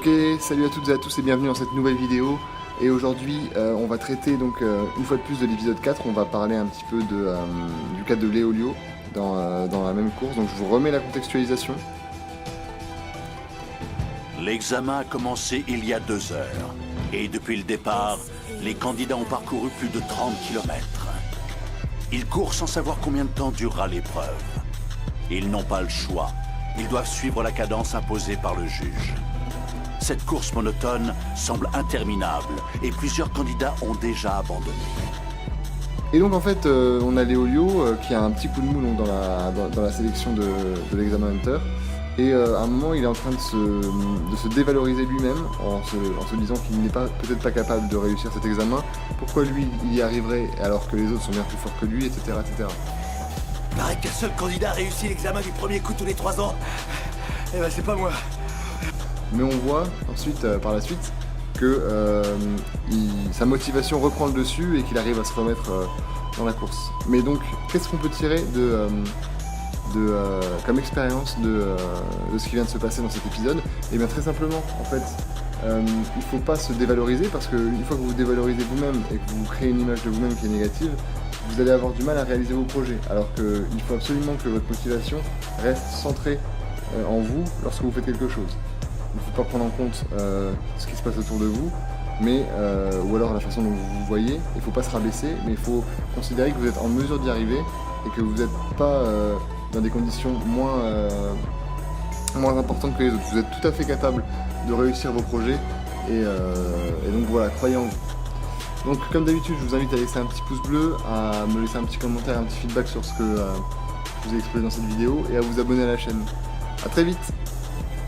Ok, salut à toutes et à tous et bienvenue dans cette nouvelle vidéo. Et aujourd'hui, on va traiter donc une fois de plus de l'épisode 4. On va parler un petit peu du cas de Léolio dans la même course. Donc je vous remets la contextualisation. L'examen a commencé il y a 2 heures. Et depuis le départ, les candidats ont parcouru plus de 30 km. Ils courent sans savoir combien de temps durera l'épreuve. Ils n'ont pas le choix. Ils doivent suivre la cadence imposée par le juge. Cette course monotone semble interminable et plusieurs candidats ont déjà abandonné. Et donc en fait, on a Léolio qui a un petit coup de mou donc, dans la sélection de l'examen Hunter. Et à un moment, il est en train de se dévaloriser lui-même en se disant qu'il n'est peut-être pas capable de réussir cet examen. Pourquoi lui, il y arriverait alors que les autres sont bien plus forts que lui, etc. etc. Il paraît qu'un seul candidat réussit l'examen du premier coup tous les 3 ans. Eh ben c'est pas moi. Mais on voit ensuite, par la suite, que sa motivation reprend le dessus et qu'il arrive à se remettre dans la course. Mais donc, qu'est-ce qu'on peut tirer comme expérience de ce qui vient de se passer dans cet épisode? Et bien très simplement, en fait, il ne faut pas se dévaloriser parce qu'une fois que vous vous dévalorisez vous-même et que vous créez une image de vous-même qui est négative, vous allez avoir du mal à réaliser vos projets. Alors qu'il faut absolument que votre motivation reste centrée en vous lorsque vous faites quelque chose. Il ne faut pas prendre en compte ce qui se passe autour de vous, ou alors la façon dont vous vous voyez. Il ne faut pas se rabaisser, mais il faut considérer que vous êtes en mesure d'y arriver et que vous n'êtes pas dans des conditions moins importantes que les autres. Vous êtes tout à fait capable de réussir vos projets et donc voilà, croyez en vous. Donc comme d'habitude, je vous invite à laisser un petit pouce bleu, à me laisser un petit commentaire, un petit feedback sur ce que je vous ai exposé dans cette vidéo et à vous abonner à la chaîne. A très vite.